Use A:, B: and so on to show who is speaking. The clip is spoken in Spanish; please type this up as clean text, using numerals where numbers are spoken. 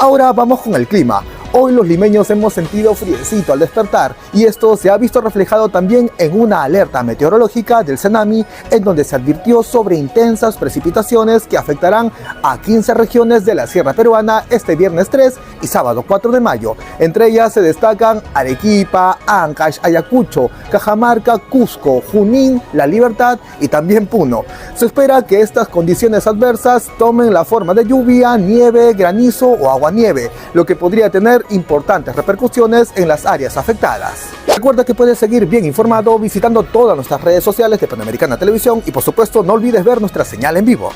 A: Ahora vamos con el clima. Hoy los limeños hemos sentido friecito al despertar y esto se ha visto reflejado también en una alerta meteorológica del Cenami en donde se advirtió sobre intensas precipitaciones que afectarán a 15 regiones de la Sierra Peruana este viernes 3 y sábado 4 de mayo. Entre ellas se destacan Arequipa, Ancash, Ayacucho, Cajamarca, Cusco, Junín, La Libertad y también Puno. Se espera que estas condiciones adversas tomen la forma de lluvia, nieve, granizo o aguanieve, lo que podría tener importantes repercusiones en las áreas afectadas. Recuerda que puedes seguir bien informado visitando todas nuestras redes sociales de Panamericana Televisión y por supuesto no olvides ver nuestra señal en vivo.